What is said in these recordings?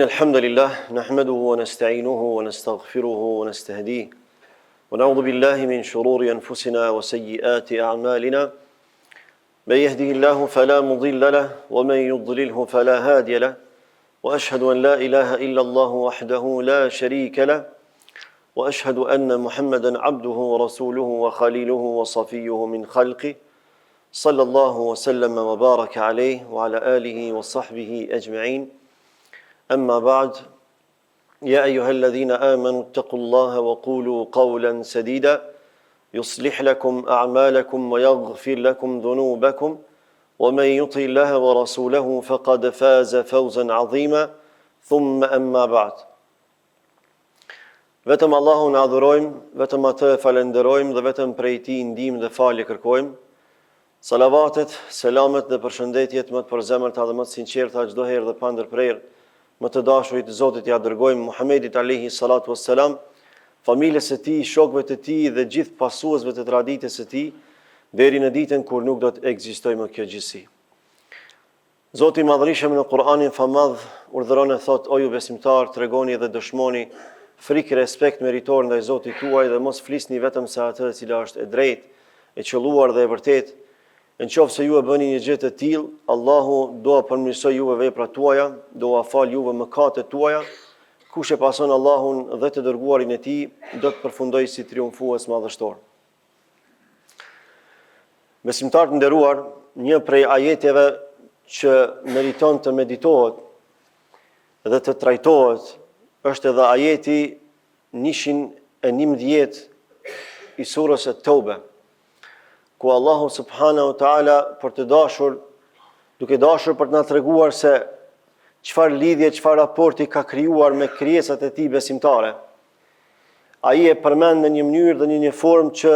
الحمد لله نحمده ونستعينه ونستغفره ونستهديه ونعوذ بالله من شرور أنفسنا وسيئات أعمالنا من يهده الله فلا مضل له ومن يضلله فلا هادي له وأشهد أن لا إله إلا الله وحده لا شريك له وأشهد أن محمدا عبده ورسوله وخليله وصفيه من خلقه صلى الله وسلم وبارك عليه وعلى آله وصحبه أجمعين. أما بعد يا أيها الذين آمنوا اتقوا الله وقولوا قولا سديدا يصلح لكم أعمالكم ويغفر لكم ذنوبكم ومن يطع الله ورسوله فقد فاز فوزا عظيما ثم أما بعد. Vetëm Allahun adhurojmë, vetëm atë falenderojmë dhe vetëm prej tij ndihmë dhe falje kërkojmë. Salavatet, selamet dhe përshëndetjet më të përzemërta dhe më të sinqerta çdo herë dhe pa ndërprerje më të dashurit Zotit ja dërgojmë Muhamedit alayhi salatu wassalam, familjes së tij, shokëve të tij dhe gjithë pasuesve të traditës së tij deri në ditën kur nuk do të ekzistojë më kjo gjësi. Zoti i Madhërisëm në Kur'anin Famadh urdhëron e thot: O ju besimtar, tregoni dhe dëshmoni frikë, respekt meritor ndaj Zotit tuaj dhe mos flisni vetëm se atë e cila është e drejtë, e qelluar dhe e vërtetë. Nëse ju e bëni një gjë të tillë, Allahu do a përmirësoj juve veprat tuaja, do a fal juve mëkatet tuaja. Kush e pason Allahun dhe të dërguarin e tij, do të përfundojë si triumfues madhështor. Besimtarë të nderuar, një prej ajeteve që meriton të meditohet dhe të trajtohet është edhe ajeti 111 i surës At-Tauba, ku Allahu subhanahu wa ta'ala për të dashur, duke dashur për të na treguar se çfarë lidhje, çfarë raporti ka krijuar me krijesat e tij besimtare. Ai e përmend në një mënyrë dhe në një formë që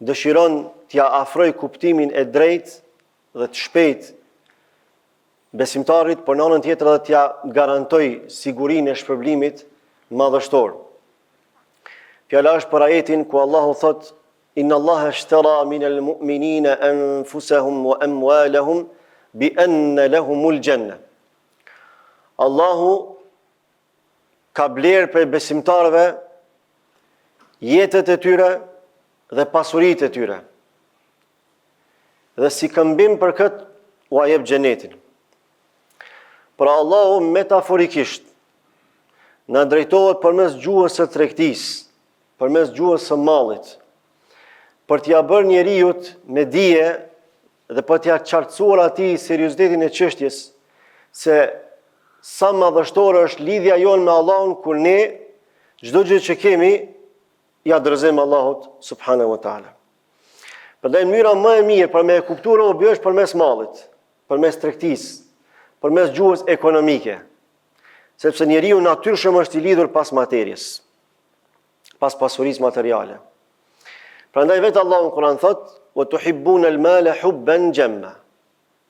dëshiron t'ia afrojë kuptimin e drejtë dhe të shpejtë besimtarit, por në anën tjetër edhe t'ia garantoj sigurinë e shpërblimit madhështor. Fjala është për ajetin ku Allahu thotë: Inna Allaha ashtara minal mu'minina anfusahum wa amwalahum bi anna lahumul janna. Allahu ka blerë për besimtarëve jetët e tyre dhe pasuritë e tyre. Dhe si këmbim për këtë u jep xhenetin. Pra Allahu metaforikisht na drejtohet përmes gjuhës së tregtisë, përmes gjuhës së mallit, për t'ia bërë njeriut me dije dhe për t'ia qartësuar atij seriozitetin e çështjes se sa madhështore është lidhja jonë me Allahun kur ne çdo gjë që kemi ja dorëzojmë Allahut subhanahu wa taala. Prandaj mënyra më e mirë për me e kuptuar robi është përmes mallit, përmes tregtisë, përmes gjuhës ekonomike, sepse njeriu natyrshëm është i lidhur pas materjes, pas pasurisë materiale. Prandaj vetë Allahu në Kur'an thot: "Wa tuhibbuna al-mala hubban jamma."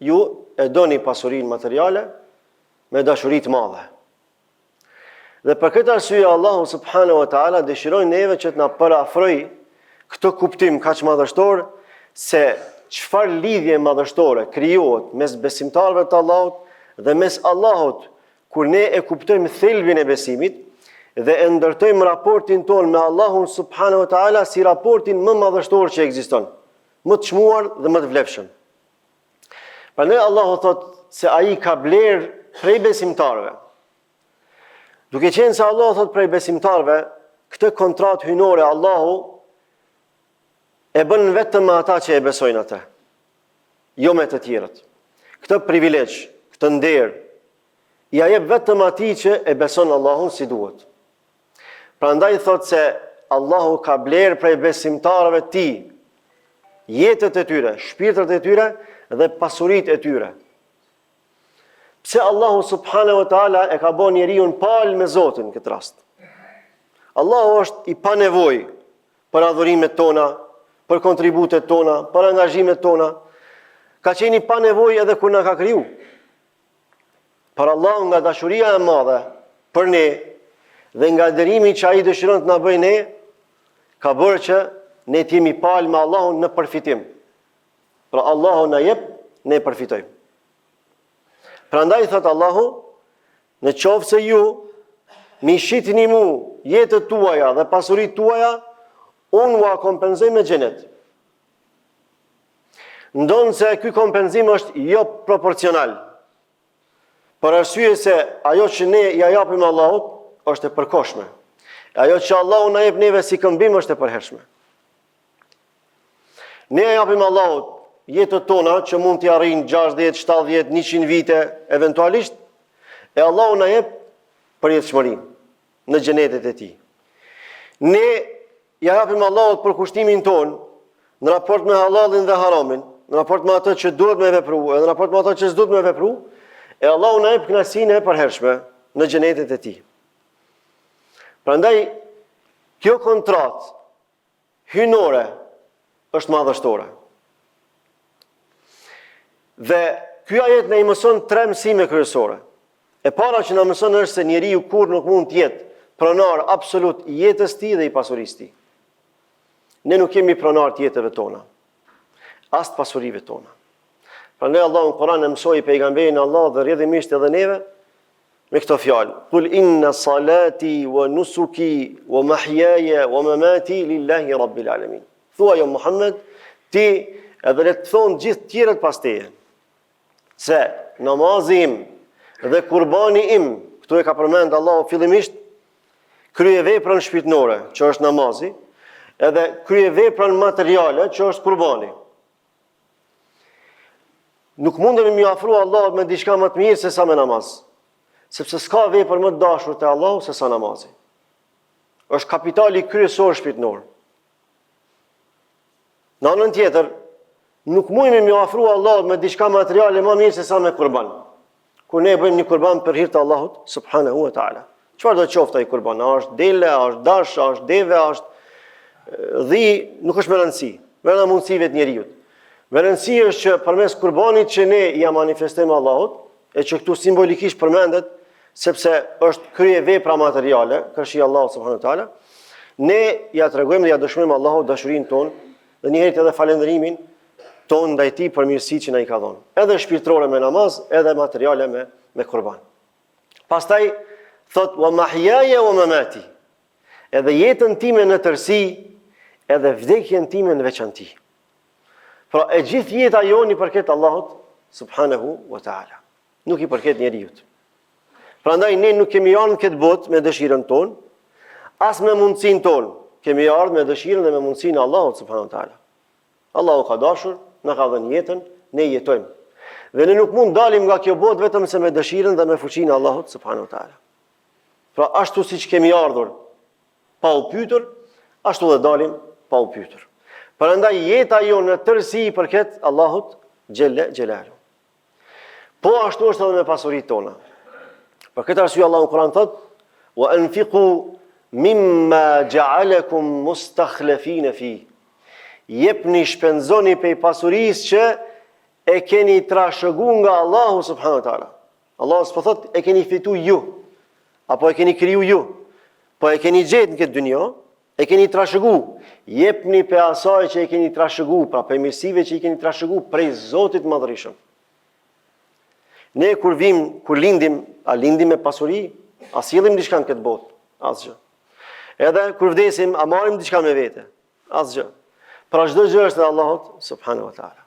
Ju e doni pasurinë materiale me dashuri të madhe. Dhe për këtë arsye Allahu subhanahu wa taala dëshiron neve që të na parafroj këtë kuptim kaq madhështor se çfarë lidhje madhështore krijohet mes besimtarëve të Allahut dhe mes Allahut kur ne e kuptojmë thelbin e besimit dhe e ndërtojmë raportin tonë me Allahun subhanahu wa taala si raportin më madhështor që ekziston, më të çmuar dhe më të vlefshëm. Prandaj Allahu thot se ai ka blerë prej besimtarëve. Duke qenë se Allahu thot prej besimtarëve, këtë kontratë hyjnore Allahu e bën vetëm me ata që e besojnë atë, jo me të tjerët. Këtë privilegj, këtë nder, ja jep vetëm atij që e beson Allahun si duhet. Prandaj thot se Allahu ka blerë prej besimtarëve të tij jetët e tyre, shpirtrat e tyre dhe pasuritë e tyre. Pse Allahu subhanahu wa taala e ka bën njeriu palë me Zotin në këtë rast? Allahu është i panevojë për adhurimet tona, për kontributet tona, për angazhimet tona. Ka qenë i panevojë edhe kur na ka kriju. Por Allahu nga dashuria e madhe për ne dhe nga dërimi që ai dëshiron të na bëjë ne, ka bërë që ne të jemi palë me Allahun në përfitim. Pra Allahu na jep, ne përfitojmë. Prandaj thot Allahu: Në qoftë se ju mi shitni mu jetët tuaja dhe pasurit tuaja, unë u kompenzoj me xhenet. Ndonë se ky kompenzim është jo proporcional. Për arsye se ajo që ne ja japim Allahut është e përkohshme. Ajo që Allahu na jep neve si këmbim është e përhershme. Ne ja japim Allahut jetët tona që mund t'i arrijnë 60, 70, 100 vite eventualisht, e Allahu na jep përjetshmërinë në xhenetet e tij. Ne ja japim Allahut për kushtimin ton në raport me halalin dhe haramin, në raport me atë që duhet me vepru, edhe në raport me atë që s'duhet me vepru, e Allahu na jep kënaqësinë e përhershme në xhenetet e tij. Prandaj kjo kontratë hynore është madhështore. Dhe ky ajet na i mëson 3 mësime kryesore. E para që na mëson është se njeriu kur nuk mund të jetë pronar absolut i jetës tij dhe i pasurisë tij. Ne nuk kemi pronar të jetëve tona, as të pasurive tona. Prandaj Allahu në Kur'an e mësoi pejgamberin Allah dhe rrjedhimisht edhe neve me këto fjalë: "Kul inna salati wa nusuki wa mahyaya wa mamati lillahi rabbil alamin." Thua jo Muhammed, ti edhe le të thonë gjithë tjerët pas teje, se namazi im dhe kurbani im, këtu e ka përmend Allahu fillimisht krye veprën shpirtërore, që është namazi, edhe krye veprën materiale, që është kurbani. Nuk mundemi mi afru Allahut me diçka më të mirë se sa me namaz, sepse s'ka vepër më të dashur te Allahu se sa namazi. Është kapitali kryesor shpirtëror. Në anën tjetër, nuk mundemi mi afru Allahut me diçka materiale më mirë se sa me kurban. Kur ne bëjmë një kurban për hir të Allahut subhanahu wa taala. Çfarë do të qoftë ai kurban? A është dele, a është dash, a është deve, a është dhi, nuk është me rëndësi. Me rëndë mundësive të njeriu. Me rëndësi është që përmes kurbanit që ne ja manifestojmë Allahut, e që këtu simbolikisht përmendet, sepse është krye vepra materiale, kërshi Allahut subhanahu wa taala, ne ja tregojmë dhe ja dëshmojmë Allahut dashurinë tonë dhe njëherë edhe falënderimin tonë ndaj tij për mirësitë që na i ka dhënë. Edhe shpirtërore me namaz, edhe materiale me kurban. Pastaj thot wa mahyaya wa mamati. Edhe jetën time në tërësi, edhe vdekjen time në veçanti. Pra e gjithë jeta joni përket Allahut subhanahu wa taala. Nuk i përket njeriut. Prandaj ne nuk kemi ardhur në këtë botë me dëshirën tonë, as me mundësinë tonë. Kemi ardhur me dëshirën dhe me mundësinë e Allahut subhanahu wa taala. Allahu ka dashur, na ka dhënë jetën, ne jetojmë. Dhe ne nuk mund dalim nga kjo botë vetëm se me dëshirën dhe me fuqinë e Allahut subhanahu wa taala. Pra ashtu siç kemi ardhur pa u pyetur, ashtu dhe dalim pa u pyetur. Prandaj jeta jonë në tërësi i përket Allahut xhelle xhelalu. Po ashtu është edhe me pasuritë tona. Për këtë arsye Allahu në Kur'an thot: "Wa anfiqu mimma ja'alakum mustakhlifin fi." Jepni, shpenzoni prej pasurisë që e keni trashëguar nga Allahu subhanahu wa taala. Allahu s'po thot e keni fitu ju, apo e keni kriju ju, po e keni gjetë në këtë dynjë, e keni trashëguar. Jepni pe asaj që e keni trashëguar, pra pe mirësive që i keni trashëguar prej Zotit Madhërisëm. Ne kur lindim, a lindim me pasuri, a sillim diçka në këtë botë, asgjë. Edhe kur vdesim, a marrim diçka me vete, asgjë. Pra çdo gjë është e Allahut subhanahu wa taala.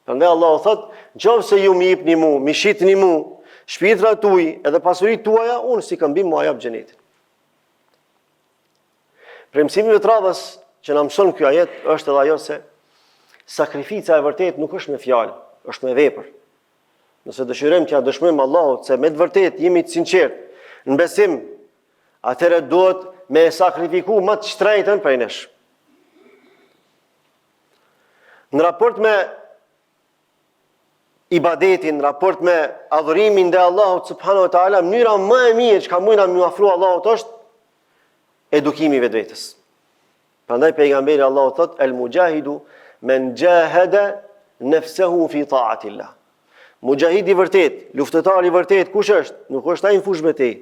Prandaj Allahu thot: "Nëse ju më jepni mua, më shitni mua, shpirtrat tuaj edhe pasuritë tuaja, unë si këmbim mua jap xhenetin." Premtimi i radhës që na mëson ky ajet është edhe ajo se sakrifica e vërtet nuk është me fjalë, është me vepër. Nëse dëshirojmë që ja dëshmojmë Allahut se me të vërtet jemi të sinqertë në besim, atëherë duhet me sakrifiku më të shtrejtën prej nesh. Në raport me ibadetin, në raport me adhurimin dhe Allahut subhanahu wa taala, mënyra më e mirë që ka mundna më ofru Allahut është edukimi i vetvetes. Prandaj pejgamberi Allahut thot: "El mujahidu men jahada nafsuhu fi ta'atillah." Mujahidi vërtet, luftëtari vërtet, kush është? Nuk është ai në fushë betejë,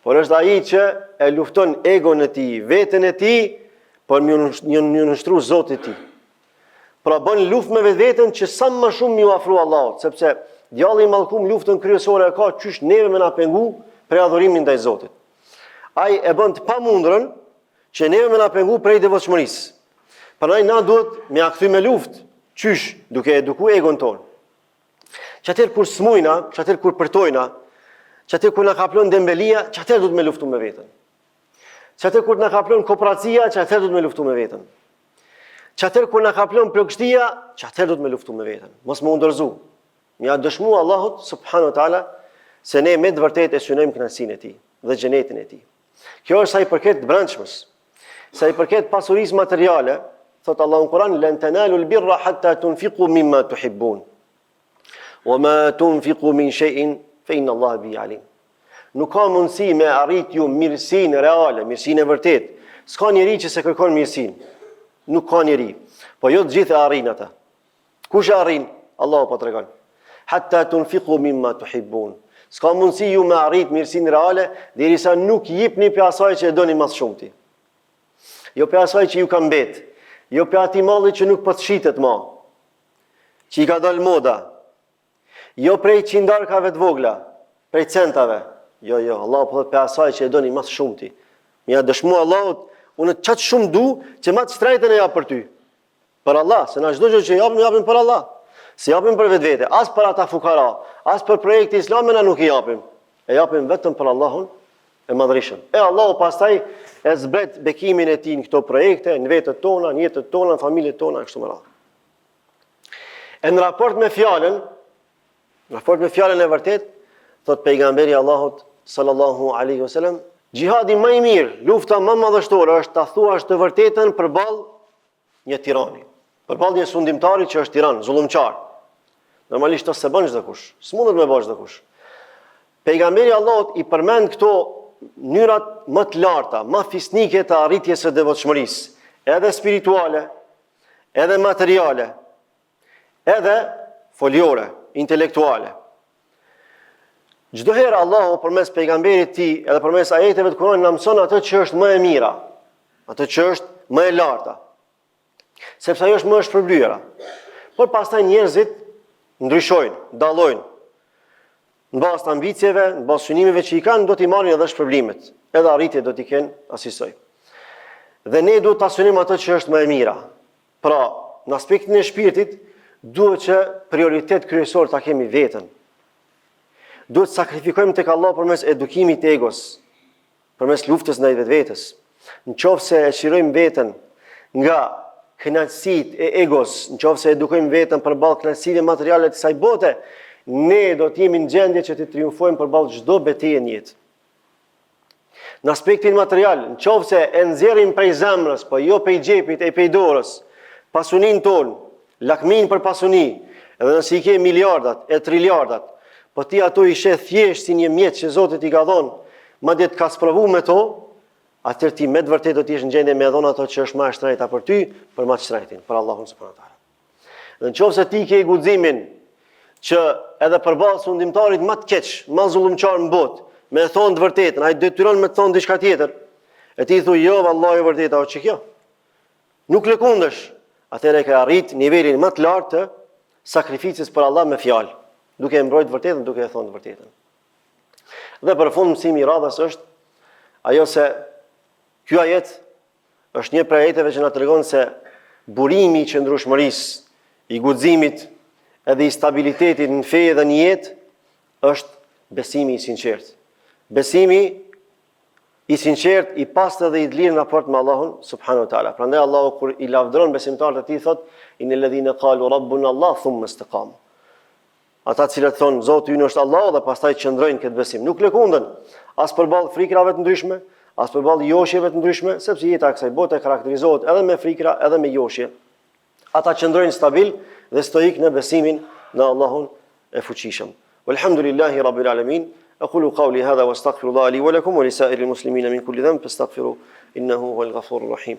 por është ai që e lufton egon e tij, veten e tij, për një nështru Zotit e tij. Pra bën luftë me vetveten që sa më shumë ju afro Allahut, sepse Djalli i mallkum luftën kryesore e ka qysh neve me na pengu për adhurimin ndaj Zotit. Ai e bën të pamundrën që neve me na pengu prej devotshmërisë. Prandaj na duhet me ia kthy me luftë, qysh, duke edukuar egon ton. Çatë kur smujna, çatë kur përtojna, çatë kur na kaplon dembelia, çatë duhet me luftu me veten. Çatë kur na kaplon kooperacia, çatë duhet me luftu me veten. Çatë kur na kaplon plagështia, çatë duhet me luftu me veten. Mos më undërzu. Ja dëshmu Allahut subhanahu wa taala se ne me të vërtetë e synojmë kënaqësinë e tij dhe xhenetin e tij. Kjo është sa i përket të brendshmës. Sa i përket pasurisë materiale, thot Allahu në Kur'an: "Lan tanalu al-birra hatta tunfiqu mimma tuhibbun. Wa ma tunfiqu min shay'in fa inna Allaha bihi alim." Nuk ka mundësi me arrit ju mirësinë reale, mirësinë e vërtetë. S'ka njeri që se kërkon mirësinë. Nuk ka njeri. Po jo të gjithë e arrin ata. Kush e arrin? Allahu po tregon. Hatta tunfiqu mimma tuhibbun. S'ka mundësi ju me arrit mirësinë reale derisa nuk jepni për asaj që e doni më shumë ti. Jo për asaj që ju ka mbet. Jo për atij malli që nuk po të shitet më. Që i ka dalë moda. Jo prej qindarkave të vogla, prej centave. Jo, Allah po thot për asaj që e doni më shumë ti. Mja dëshmu Allahut, unë çat shumë du që më të shtrejtën e jap për ty. Për Allah, se na çdo gjë që japim për Allah. Se japim për vetvete, as për ata fukara, as për projekte islame na nuk i japim. E japim vetëm për Allahun e madhrishëm. E Allahu pastaj e zbret bekimin e tij në këto projekte, në vetët tona, në jetët tona, në familjet tona kështu me radhë. E në raport me fjalën e vërtet, thot pejgamberi Allahut sallallahu alaihi wasallam, gjihadi më i mirë, lufta më madhështore është ta thuash të vërtetën përballë një tirani, përballë një sundimtari që është tiran, zullumçar. Normalisht se bën çdo kush, s'mundet me bëj çdo kush. Pejgamberi Allahut i përmend këto mënyrat më të larta, më fisnike të arritjes së devotshmërisë, edhe spirituale, edhe materiale, edhe foliore, intelektuale. Çdo herë Allahu përmes pejgamberit të tij, edhe përmes ajeteve të Kuranit na mëson atë që është më e mira, atë që është më e larta. Sepse ajo është më e shpërblyera. Por pastaj njerëzit ndryshojnë, dallojnë. Në bazë të ambicieve, në bazë synimeve që i kanë, do t'i marrin edhe shpërblimet, edhe arritje do t'i kenë asisoj. Dhe ne duhet ta synim atë që është më e mira. Pra, në aspektin e shpirtit, duhet që prioritet kryesor ta kemi veten. Duhet sakrifikojmë tek Allah përmes edukimit të egos, përmes luftës ndaj vetvetes. Nëse e çirojmë veten nga kënaqësitë e egos, nëse edukojmë veten përballë kënaqësive materiale të kësaj bote, ne do të jemi në gjendje që të triumfojmë përballë çdo betejë në jetë. Në aspektin material, nëse e nxjerrim prej zemrës, po jo prej xhepit e prej dorës, pasuninë tonë, lakmin për pasuni, edhe nëse i ke miliardat e triliardat, po ti ato i sheh thjesht si një mjet që Zoti t'i ka dhënë, madje të ka sprovuar me to, atëherë ti me të vërtetë do të jesh në gjendje me dhon ato që është më e shtrenjta për ty, për më të shtrenjtin, për Allahun subhanallahu teala. Dhe nëse ti ke guximin që edhe përballë sundimtarit më të keq, më zullumçar në botë, me thonë të vërtetën, ai detyron me të thonë diçka tjetër, e ti thuaj jo, vallahi e vërtetë ajo që kjo. Nuk lëkundesh, atëherë ke arrit nivelin më të lartë të sakrificës për Allah me fjalë, duke e mbrojtur vërtetën, duke e thonë të vërtetën. Dhe për fund mësimi i radhës është ajo se ky ajet është një prej ajeteve që na tregon se burimi i qëndrueshmërisë, i guximit edhe i stabilitetit në fe dhe në jetë është besimi i sinqert. Besimi i sinqert, i pastë dhe i të lirë në raport me Allahun subhanahu wa taala. Prandaj Allahu kur i lavdëron besimtarët e tij thot: "Innal ladhina qalu rabbuna Allah thumma istaqamu." Ata cilët thonë Zoti ynë është Allah dhe pastaj qëndrojnë këtë besim, nuk lëkunden as përballë frikrave të ndryshme, as përballë joshjeve të ndryshme, sepse jeta e kësaj bote karakterizohet edhe me frikra, edhe me joshje. Ata qëndrojnë stabil dhe stoik në besimin në Allahun e fuqishëm. Walhamdulillahi rabbil alamin. أقول قولي هذا واستغفر الله لي ولكم ولسائر المسلمين من كل ذنب فاستغفروا إنه هو الغفور الرحيم.